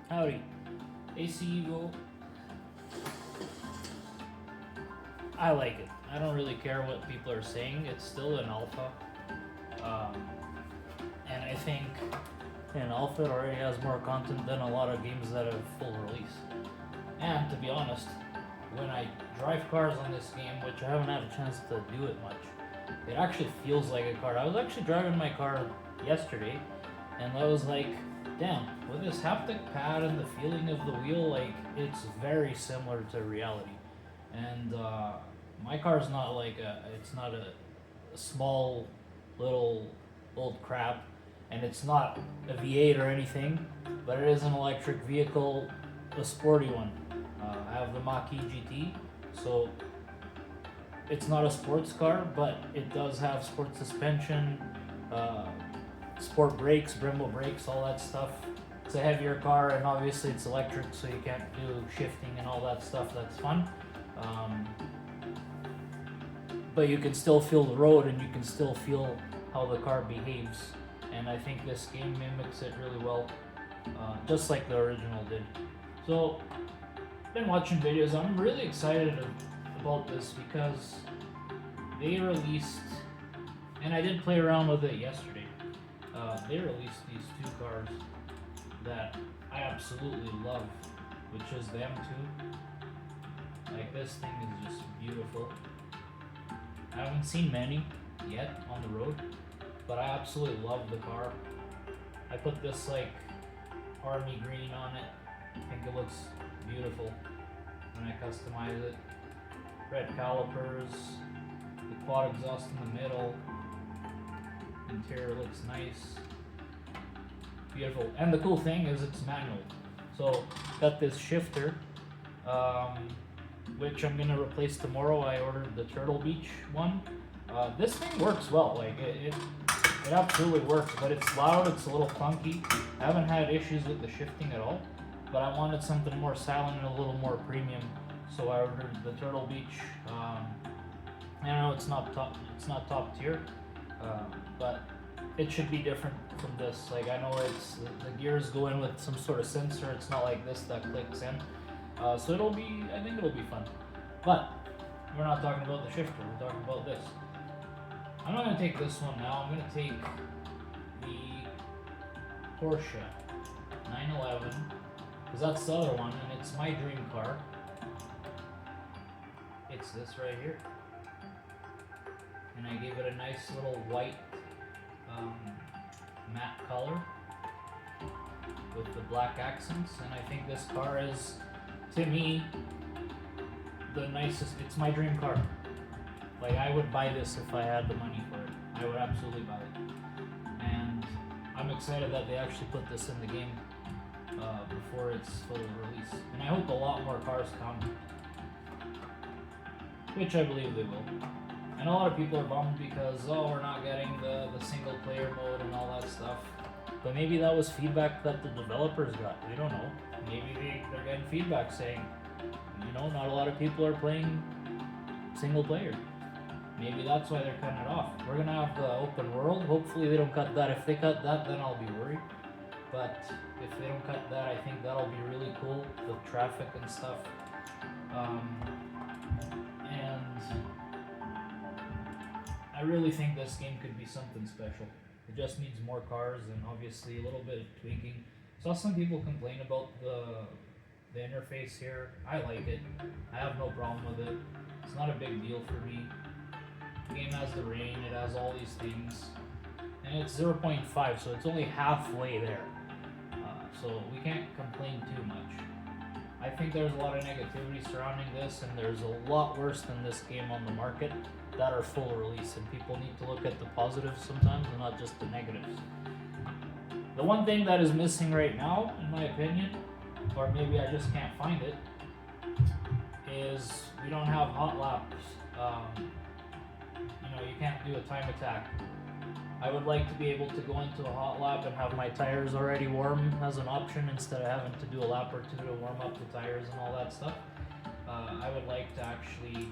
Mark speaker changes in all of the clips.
Speaker 1: Howdy. AC EVO, I like it. I don't really care what people are saying. It's still an alpha. Um, and I think in alpha it already has more content than a lot of games that have full release. And to be honest, when I drive cars on this game, which I haven't had a chance to do it much, it actually feels like a car. I was actually driving my car yesterday, and I was like, damn, with this haptic pad and the feeling of the wheel, like, it's very similar to reality. And my car's not like it's not a small little old crap, and it's not a V8 or anything, but it is an electric vehicle, a sporty one. I have the Mach-E GT, so it's not a sports car, but it does have sport suspension, uh, sport brakes, Brembo brakes, all that stuff. It's a heavier car, and obviously it's electric, so you can't do shifting and all that stuff. That's fun. But you can still feel the road, and you can still feel how the car behaves. And I think this game mimics it really well, just like the original did. So, been watching videos. I'm really excited about this because they released, and I did play around with it yesterday. They released these two cars that I absolutely love, which is the M2. Like, this thing is just beautiful. I haven't seen many yet on the road, but I absolutely love the car. I put this like army green on it. I think it looks beautiful when I customize it. Red calipers, the quad exhaust in the middle. Interior looks nice. Beautiful. And the cool thing is it's manual. So got this shifter, which I'm gonna replace tomorrow. I ordered the Turtle Beach one. This thing works well. Like it absolutely works, but it's loud. It's a little clunky. I haven't had issues with the shifting at all, but I wanted something more silent and a little more premium, so I ordered the Turtle Beach. I know it's not top tier, but it should be different from this. Like, I know it's the gears go in with some sort of sensor. It's not like this that clicks in. So I think it'll be fun. But we're not talking about the shifter, we're talking about this. I'm not gonna take this one now. I'm gonna take the Porsche 911, because that's the other one, and it's my dream car. It's this right here. And I gave it a nice little white matte color with the black accents, and I think this car is, to me, the nicest. It's my dream car. Like, I would buy this if I had the money for it. I would absolutely buy it. And I'm excited that they actually put this in the game before it's fully released. And I hope a lot more cars come, which I believe they will. And a lot of people are bummed because, oh, we're not getting the single player mode and all that stuff. But maybe that was feedback that the developers got. We don't know. Maybe they're getting feedback saying, not a lot of people are playing single player. Maybe that's why they're cutting it off. We're gonna have the open world. Hopefully they don't cut that. If they cut that, then I'll be worried. But if they don't cut that, I think that'll be really cool with traffic and stuff. And I really think this game could be something special. It just needs more cars and obviously a little bit of tweaking. Saw some people complain about the interface here. I like it. I have no problem with it. It's not a big deal for me. The game has the rain, it has all these things, and it's 0.5, so it's only halfway there. So we can't complain too much. I think there's a lot of negativity surrounding this, and there's a lot worse than this game on the market that are full release, and people need to look at the positives sometimes and not just the negatives. The one thing that is missing right now, in my opinion, or maybe I just can't find it, is we don't have hot laps. You can't do a time attack. I would like to be able to go into a hot lap and have my tires already warm as an option instead of having to do a lap or two to warm up the tires and all that stuff. I would like to actually,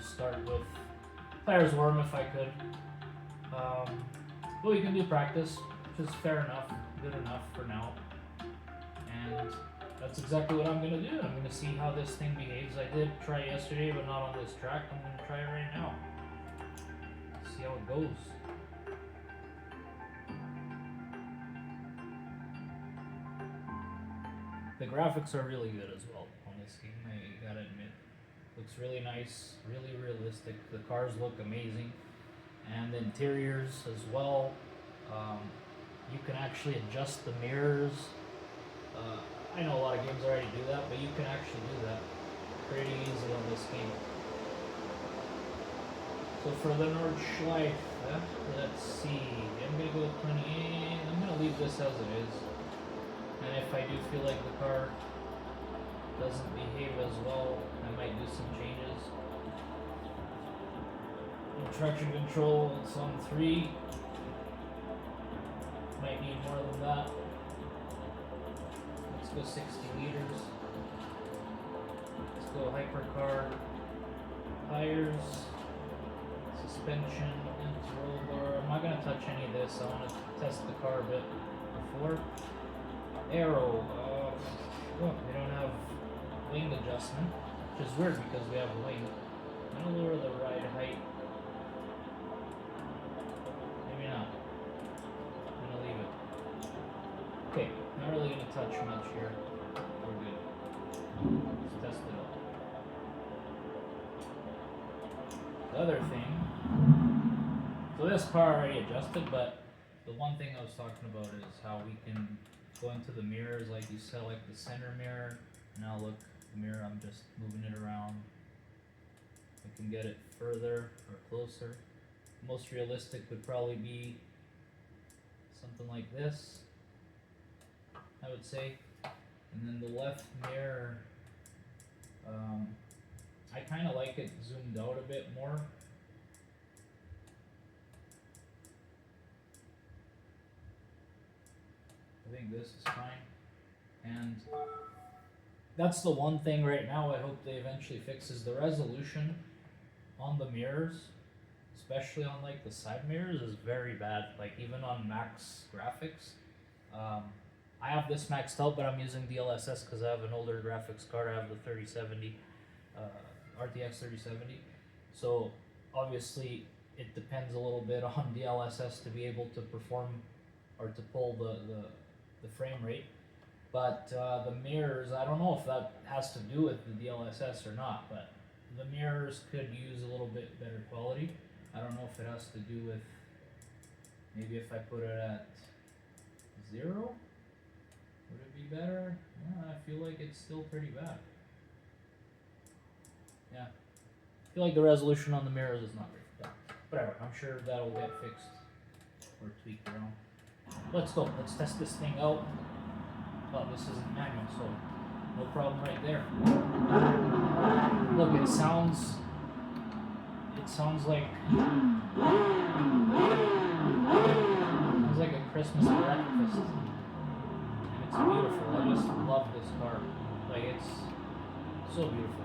Speaker 1: start with tires warm if I could. But we can do practice, which is fair enough, good enough for now. And that's exactly what I'm gonna do. I'm gonna see how this thing behaves. I did try it yesterday, but not on this track. I'm gonna try it right now. See how it goes. The graphics are really good as well on this game, I gotta admit. Looks really nice, really realistic. The cars look amazing. And the interiors as well. You can actually adjust the mirrors. I know a lot of games already do that, but you can actually do that pretty easily on this game. So for the Nordschleife, let's see. I'm gonna go with 28. I'm gonna leave this as it is. And if I do feel like the car doesn't behave as well, I might do some changes. And traction control, it's on 3. Might need more than that. Let's go 60 liters. Let's go hypercar. Tires, suspension, roll bar. I'm not going to touch any of this. I want to test the car a bit before. Aero. We don't have wing adjustment, which is weird because we have a wing. I'm going to lower the ride height. Maybe not. I'm going to leave it. Okay, not really going to touch much here. We're good. Let's test it out. The other thing, so this car already adjusted, but the one thing I was talking about is how we can go into the mirrors, like you select the center mirror. Now look, the mirror, I'm just moving it around. I can get it further or closer. Most realistic would probably be something like this, I would say. And then the left mirror, I kind of like it zoomed out a bit more. I think this is fine. And that's the one thing right now I hope they eventually fix is the resolution on the mirrors, especially on like the side mirrors, is very bad. Like even on max graphics. I have this maxed out, but I'm using DLSS because I have an older graphics card. I have the 3070. RTX 3070. So obviously it depends a little bit on DLSS to be able to perform or to pull the frame rate. But the mirrors, I don't know if that has to do with the DLSS or not, but the mirrors could use a little bit better quality. I don't know if it has to do with, maybe if I put it at 0, would it be better? Yeah, I feel like it's still pretty bad. Yeah, I feel like the resolution on the mirrors is not great, but whatever, I'm sure that'll get fixed or tweaked around. Let's go, let's test this thing out. Oh, this isn't manual, so no problem right there. Look, it sounds like a Christmas breakfast, and it's beautiful. I just love this car. Like, it's so beautiful.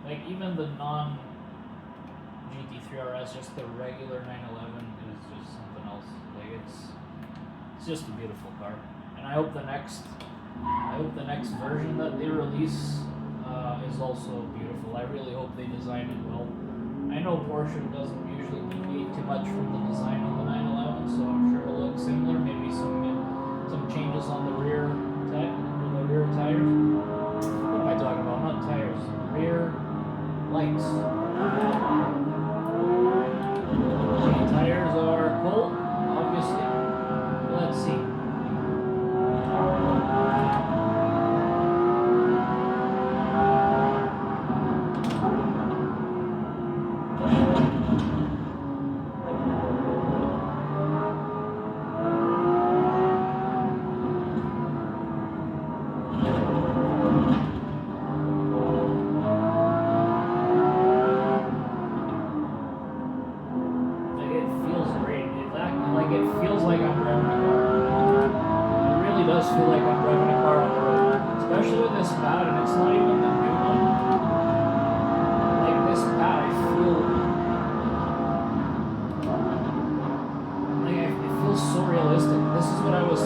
Speaker 1: Like even the non GT3 RS, just the regular 911 is just something else. Like it's just a beautiful car, and I hope the next version that they release is also beautiful. I really hope they design it well. I know Porsche doesn't usually deviate too much from the design on the 911, so I'm sure it'll look similar. Maybe some changes on the rear tires. What am I talking about? Not tires. Rear lights. The tires are cold, obviously. Let's see. Feel like I'm driving a car on the road, especially with this pad, and it's not even the new one. Like this pad, I feel like it feels so realistic. This is what I was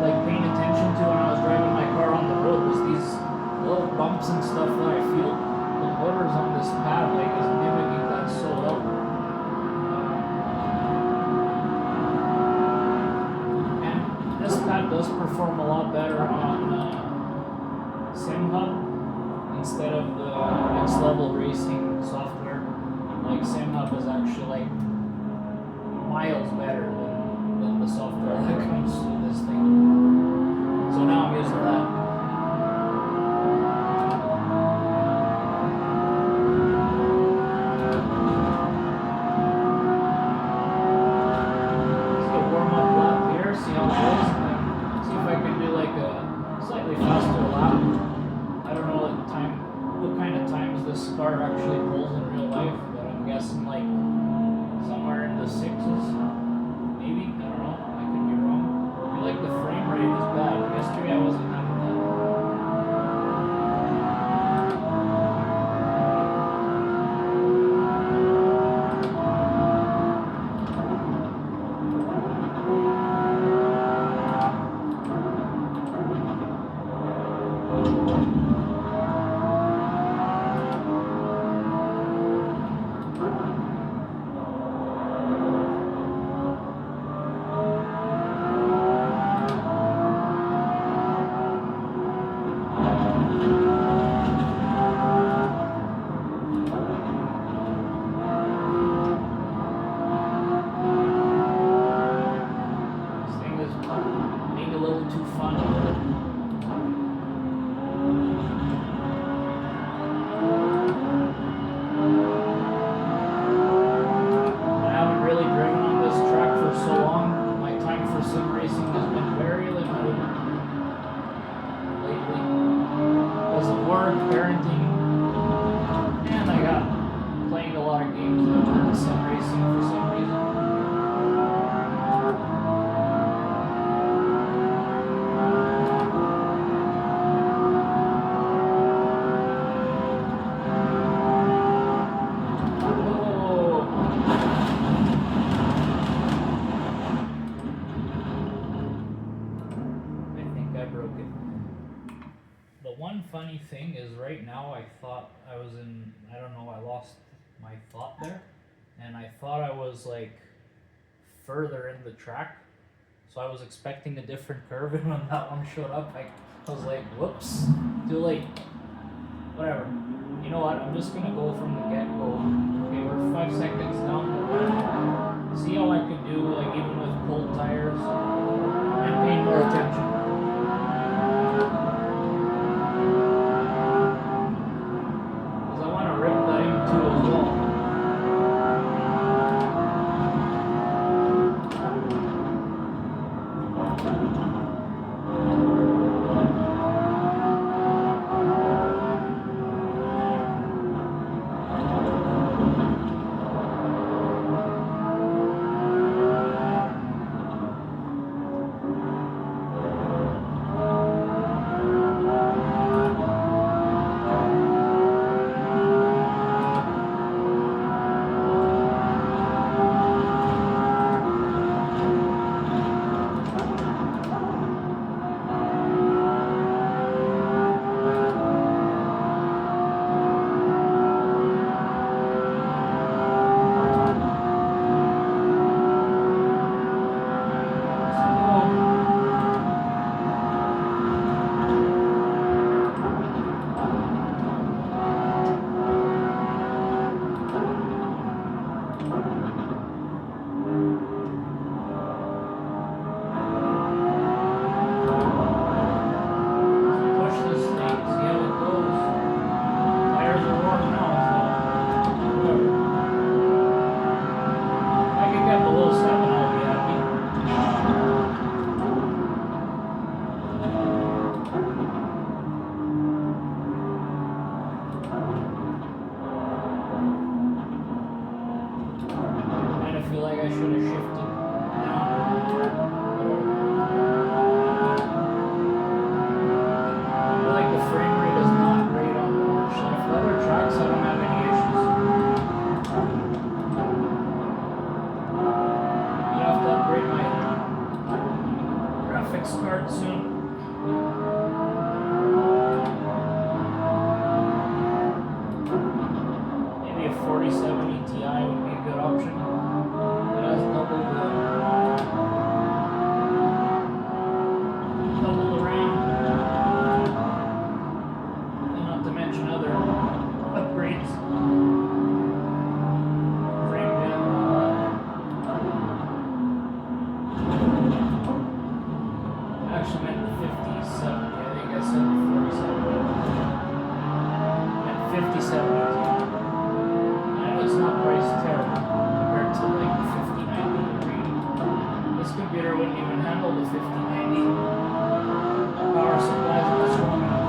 Speaker 1: like paying attention to when I was driving my car on the road. perform a lot better on SimHub instead of the next level racing software. Like SimHub is actually like miles better than the software that comes with this thing. So now I'm using that. Let's get a warm up lap here, see how it goes, and then see if I can do like a slightly faster lap. I don't know what kind of times this car actually pulls in real life, but I'm guessing like somewhere in the 6s, maybe. I don't know. I could be wrong. I feel like the frame rate is bad. Yesterday I wasn't having that. Parenting, and I got playing a lot of games that were sim racing for some reason. I think I broke it. The one funny thing is right now I thought I was in, I don't know, I lost my thought there. And I thought I was like further in the track. So I was expecting a different curve, and when that one showed up, I was like, whoops, too late. Whatever. You know what, I'm just gonna go from the get-go. Okay, we're 5 seconds down the road. See how I could do, like even with cold tires and paying more attention. 57 ET. I know it's not priced terrible compared to like the 5090 you're reading. This computer wouldn't even handle the 5090. The power supply is not strong enough.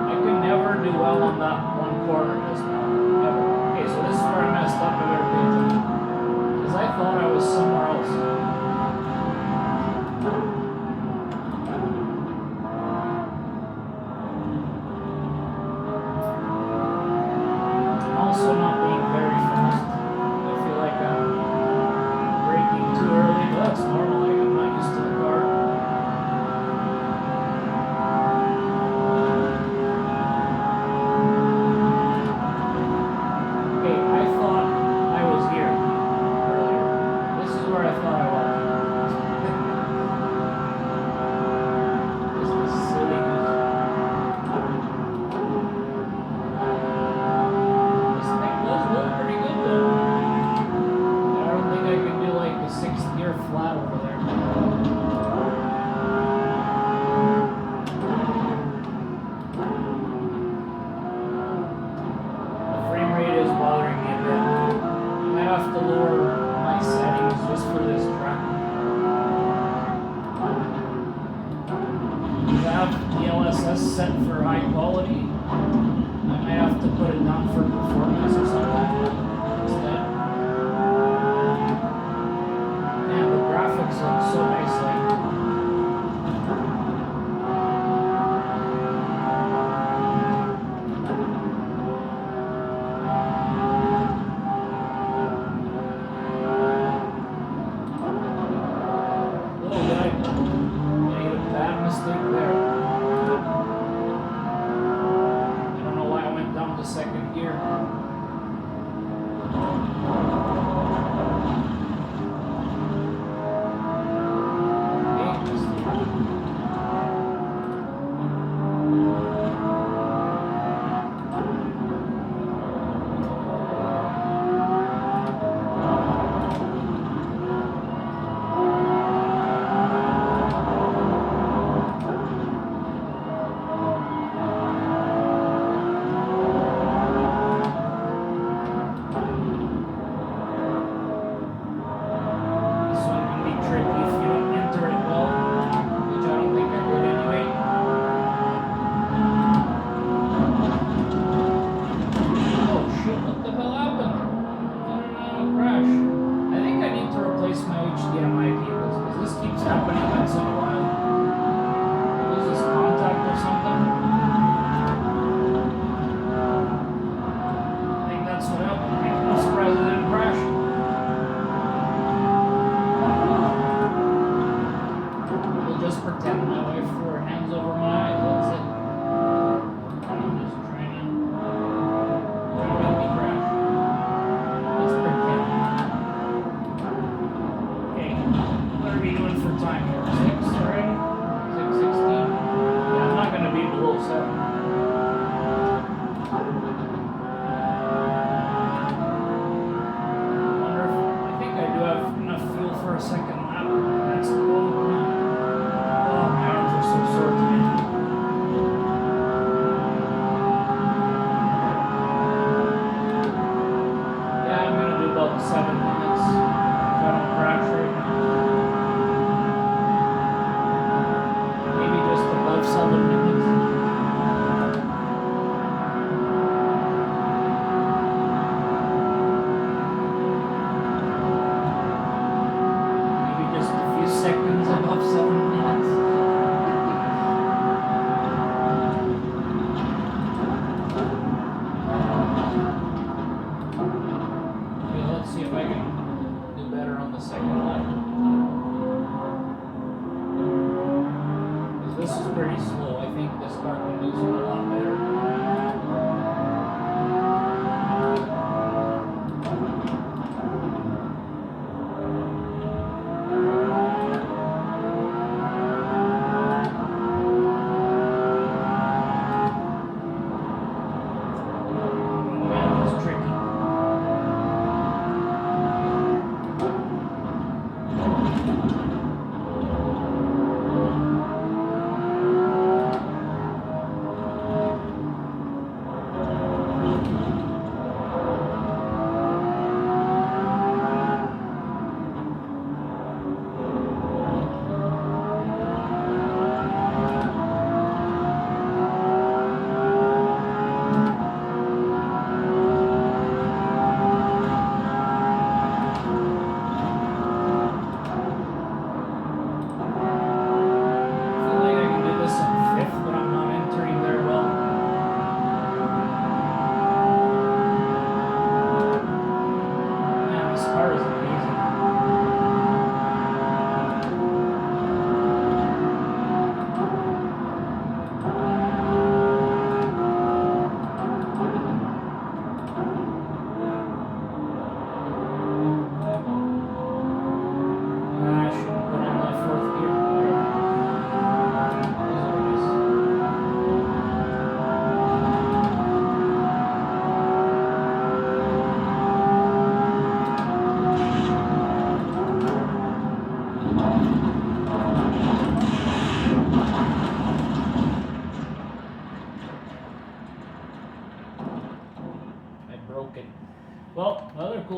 Speaker 1: I can never do well on that one corner just now. Never. Okay, so this is where I messed up. I better pay attention. Because I thought I was somewhere else. I'm also not being very fast. I feel like I'm braking too early, but that's normal. Like, I'm not used to the car. Okay, I thought I was here earlier. This is where I thought I was. This is silliness. This thing does look pretty good though. But I don't think I can do like a 6th gear flat over there. The frame rate is bothering me a bit. I might have to lower my settings just for this track. If I have the LSS set for high quality, I might have to put it down for performance or something instead. Man, the graphics look so nice. Like, oh, did I made a bad mistake there? I don't know why I went down to 2nd gear. Big mistake. This one can be tricky if you don't enter it well, which I don't think I did anyway. Oh shit, what the hell happened? Crash. I think I need to replace my HDMI cables because this keeps happening once in a while. Lose this contact or something? I think that's what happened. I'm surprised it didn't crash. We'll just pretend my wife threw her hands over my eyes. That's it. I'm just trying to make me crash. Let's pretend. Okay, what are we doing for time here? 6 already? 6:16? Yeah, I'm not gonna be below 7. Wonder if I think I do have enough fuel for a second lap. That's the goal. Oh, my arms are so sore today. Yeah, I'm gonna do about 7 minutes if I don't crash right now. Maybe just above 7 minutes. Maybe just a few seconds above 7 minutes. Okay, let's see if I can do better on the second lap. 'Cause this is pretty slow. I think this car can do a lot better. Man, that's tricky.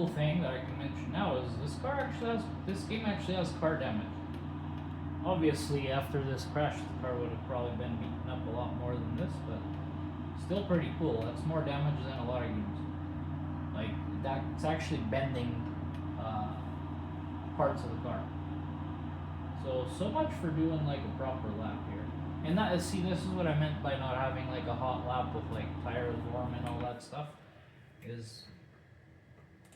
Speaker 1: cool thing that I can mention now is this game actually has car damage. Obviously, after this crash, the car would have probably been beaten up a lot more than this, but still pretty cool. That's more damage than a lot of games. Like it's actually bending parts of the car. So much for doing like a proper lap here. And this is what I meant by not having like a hot lap with like tires warm and all that stuff.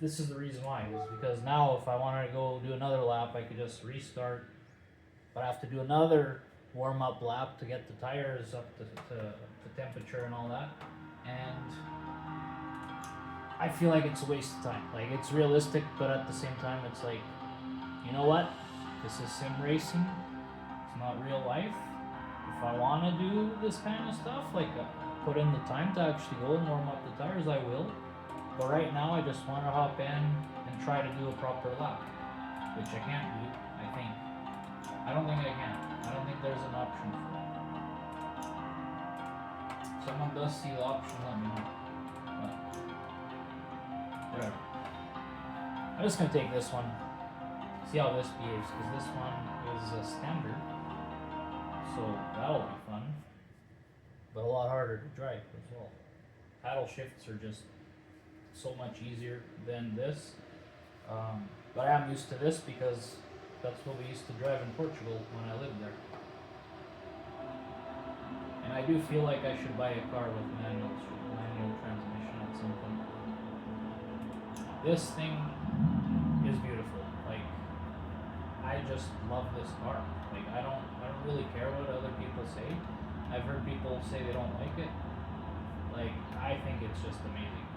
Speaker 1: This is the reason why, is because now if I wanted to go do another lap, I could just restart, but I have to do another warm-up lap to get the tires up to temperature and all that, and I feel like it's a waste of time. Like, it's realistic, but at the same time it's like, you know what, this is sim racing, it's not real life. If I want to do this kind of stuff, like put in the time to actually go and warm up the tires, I will. But right now, I just want to hop in and try to do a proper lap, which I can't do, I think. I don't think I can. I don't think there's an option for that. If someone does see the option, let me know. But, whatever. I'm just going to take this one, see how this behaves, because this one is a standard. So that'll be fun, but a lot harder to drive as well. Paddle shifts are just so much easier than this, but I am used to this because that's what we used to drive in Portugal when I lived there. And I do feel like I should buy a car with manual transmission at some point. This thing is beautiful. Like, I just love this car. Like, I don't really care what other people say. I've heard people say they don't like it. Like, I think it's just amazing.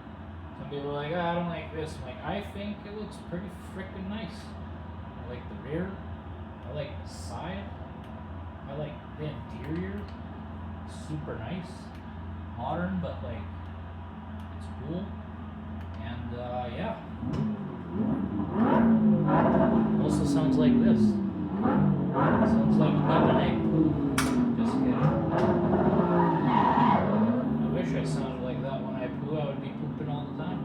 Speaker 1: Some people are like, I don't like this. I'm like, I think it looks pretty freaking nice. I like the rear. I like the side. I like the interior. Super nice. Modern, but like, it's cool. And yeah. Also sounds like this. Sounds like lemonade. Just kidding. I wish I sounded like that when I poo. I would be pooping all the time.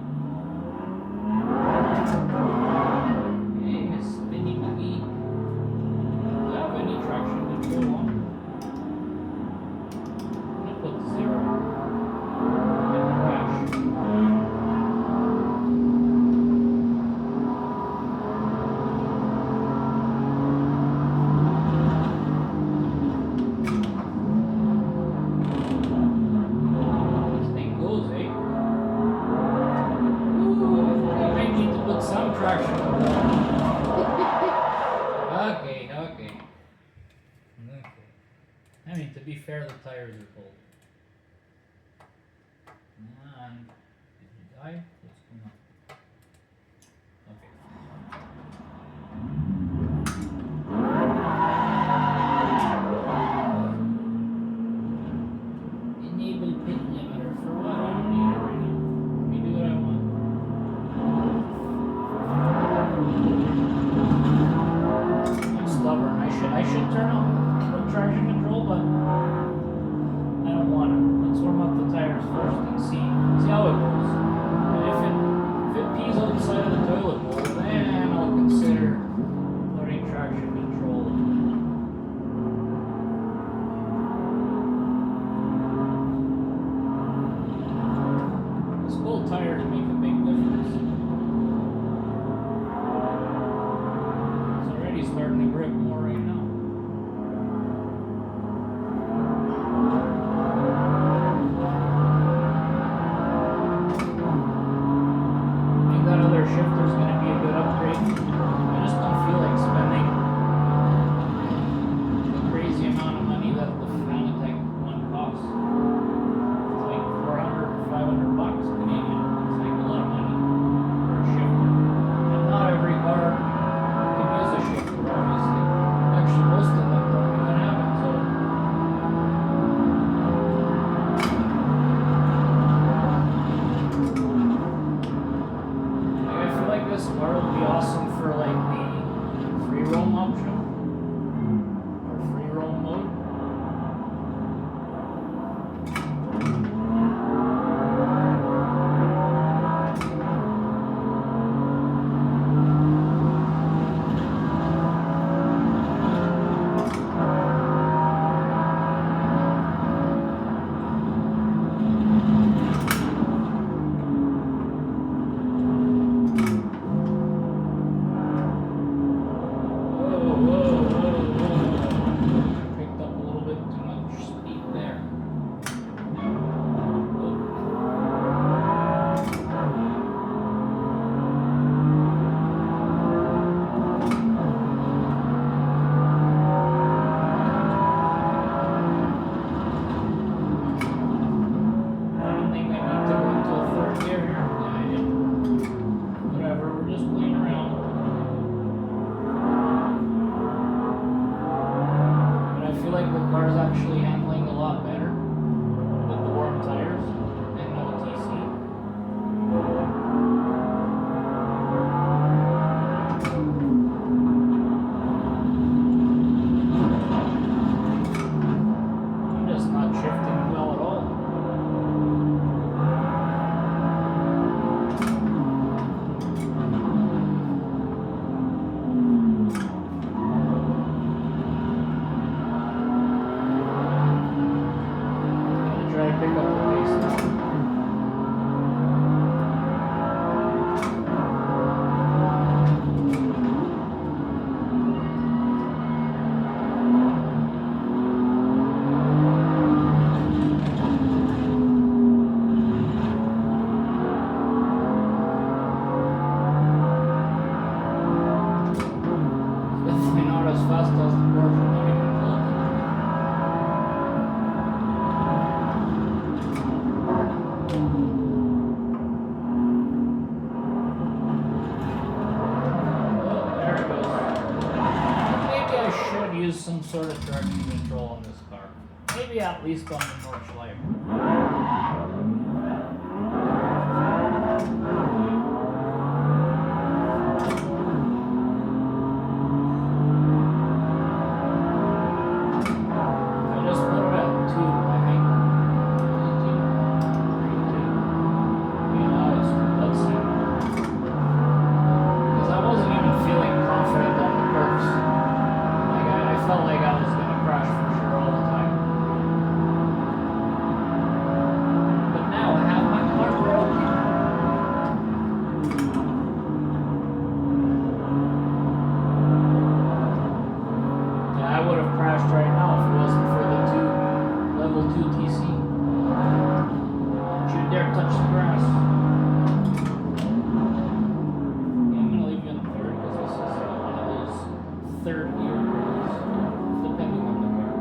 Speaker 1: Hey, spinny boogie. Do I have any traction control on? I'm gonna put 0. And crash. I mean, to be fair, the tires are cold. And did you die? What's going on? Okay. Enable pin limiter for what? I don't need it right now. Let me do what I want. I'm stubborn. I should turn on traction control, but I don't want to. Let's warm up the tires first and see how it goes. And if it pees outside of the toilet bowl, then I'll consider putting traction control. Those cold tires make a big difference. It's already starting to grip more right now. Shifter's going to be a good upgrade. I just don't feel like spending the crazy amount of money that the Fanatec one costs. It's like 400 or 500 bucks Canadian. It's like a lot of money for a shifter. And not every car can use a shifter, obviously. like the car's actually handling a lot better with the warm tires and no TC. I'm just not shifting well at all. Try to pick up the pace now. Definitely not as fast as the Porsche 911. Use some sort of traction control on this car. Maybe at least on the North Schleifer. I just put it at 2, I think. 2. You know, let's see. Because I wasn't even feeling confident on the curves. I felt like I was going to crash for sure all the time. But now I have my car broken. Yeah, I would have crashed right now if it wasn't for the level 2 TC. Don't you dare touch the grass. Yeah, I'm going to leave you in third because this is one of those third gear curves. Depending on the car.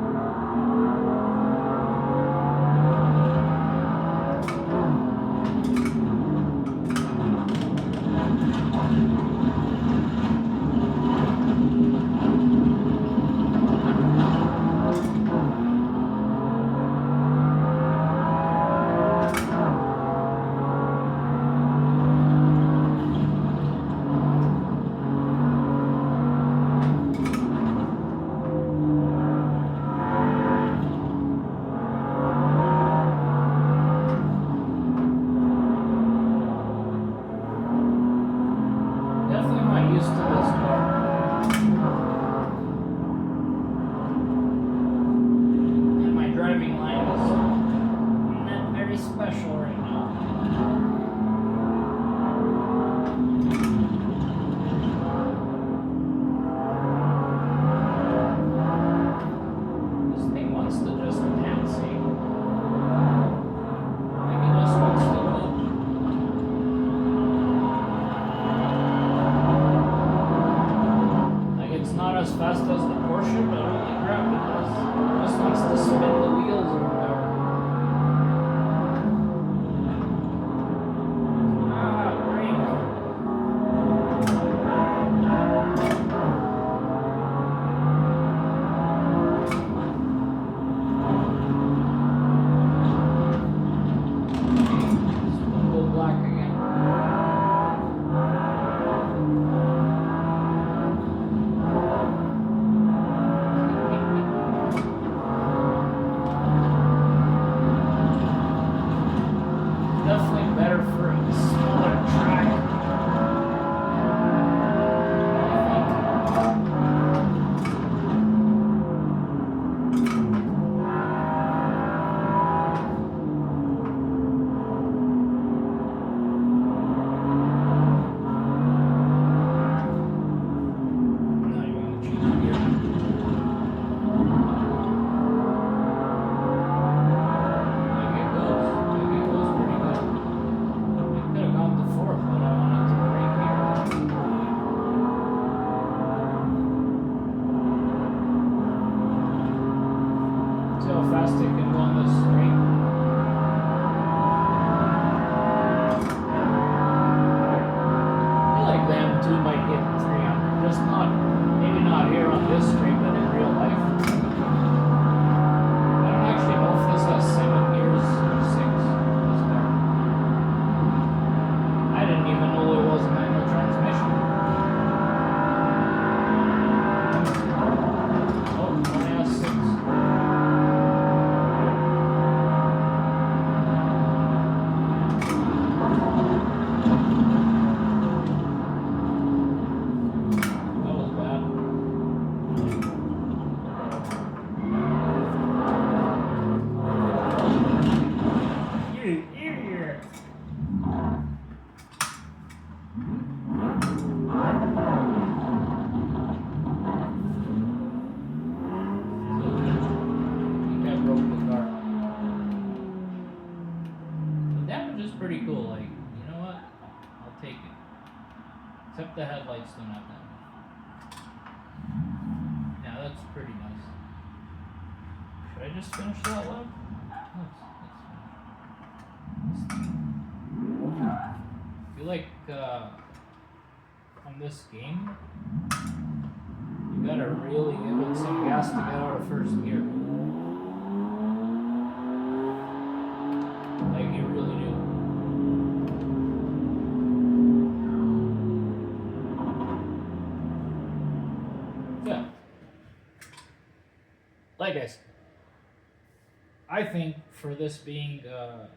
Speaker 1: Definitely not used to this car. And my driving line is not very special right now. This thing wants to just dance, see? Like it just wants to move. It's not as fast as the Porsche, but holy crap, it just wants to spin the wheels or whatever. Brake. Go black again. Definitely better for a smaller track. Now you want to choose gear. Fast it can go on this street. I feel like the M2 might hit 300, just not, maybe not here on this street, but in real life. But the headlights don't have that. Yeah, that's pretty nice. Should I just finish that lap? Let's finish. I feel like on this game, you gotta really give it some gas to get out of first gear. Like you really do. Yeah. Like I said, I think for this being, a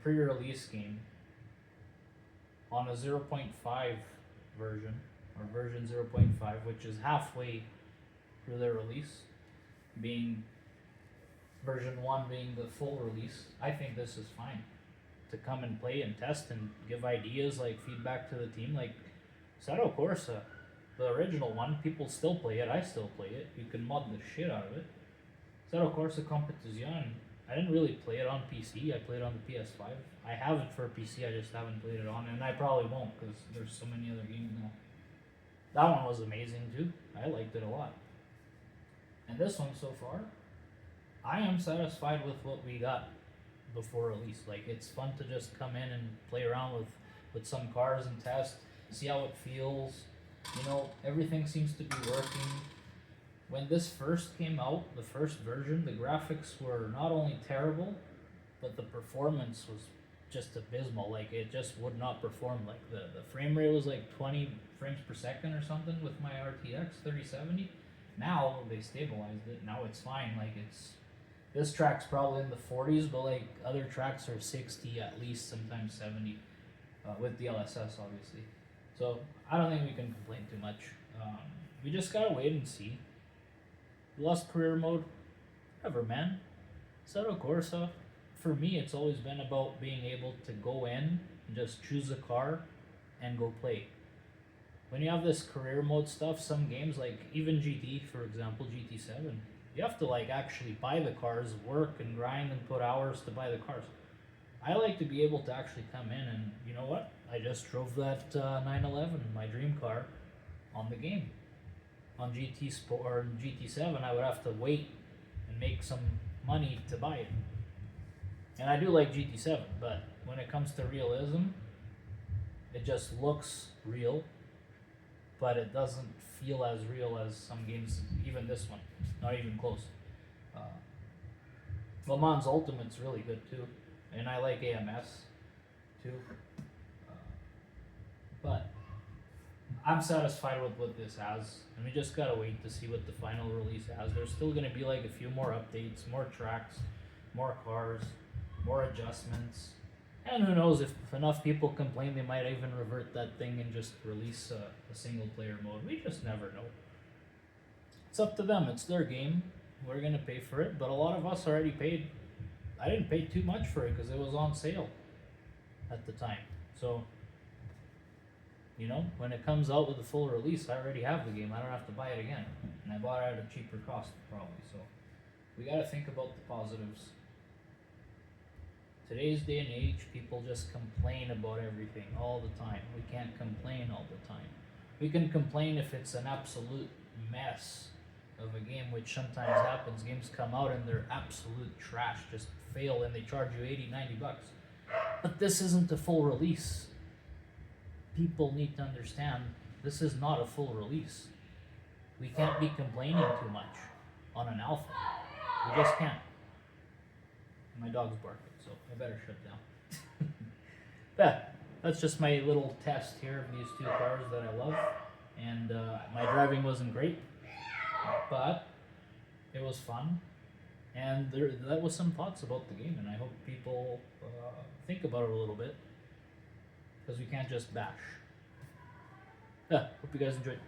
Speaker 1: pre-release game on a 0.5 version, or version 0.5, which is halfway through their release, being version 1 being the full release, I think this is fine to come and play and test and give ideas, like feedback to the team. Like Assetto Corsa, the original one, people still play it, I still play it, you can mod the shit out of it. Assetto Corsa Competizione, I didn't really play it on PC, I played it on the PS5. I have it for PC, I just haven't played it on, and I probably won't because there's so many other games now. That one was amazing too, I liked it a lot. And this one so far, I am satisfied with what we got before release. Like, it's fun to just come in and play around with some cars and test, see how it feels. Everything seems to be working. When this first came out, the first version, the graphics were not only terrible, but the performance was just abysmal. Like, it just would not perform. Like, the frame rate was like 20 frames per second or something with my RTX 3070. Now they stabilized it. Now it's fine. Like, this track's probably in the 40s, but like other tracks are 60 at least, sometimes 70, with the LSS obviously. So I don't think we can complain too much. We just gotta wait and see. We lost career mode. Whatever, man. Assetto Corsa, for me, it's always been about being able to go in and just choose a car and go play. When you have this career mode stuff, some games, like even GT, for example, GT7, you have to like actually buy the cars, work and grind and put hours to buy the cars. I like to be able to actually come in and, you know what? I just drove that 911, my dream car, on the game. On GT Sport or GT7, I would have to wait and make some money to buy it. And I do like GT7, but when it comes to realism, it just looks real, but it doesn't feel as real as some games, even this one, not even close. Le Mans Ultimate's really good too, and I like AMS too. But I'm satisfied with what this has, and we just gotta wait to see what the final release has. There's still gonna be like a few more updates, more tracks, more cars, more adjustments. And who knows, if enough people complain, they might even revert that thing and just release a single player mode. We just never know. It's up to them, it's their game. We're gonna pay for it, but a lot of us already paid. I didn't pay too much for it because it was on sale at the time. So, when it comes out with a full release, I already have the game. I don't have to buy it again. And I bought it at a cheaper cost, probably. So, we gotta think about the positives. Today's day and age, people just complain about everything all the time. We can't complain all the time. We can complain if it's an absolute mess of a game, which sometimes happens. Games come out and they're absolute trash, just fail, and they charge you 80, 90 bucks. But this isn't a full release. People need to understand this is not a full release. We can't be complaining too much on an alpha. We just can't. My dog's barking, so I better shut down. But that's just my little test here of these two cars that I love. And my driving wasn't great, but it was fun. And that was some thoughts about the game, and I hope people think about it a little bit, because we can't just bash. Yeah, hope you guys enjoyed.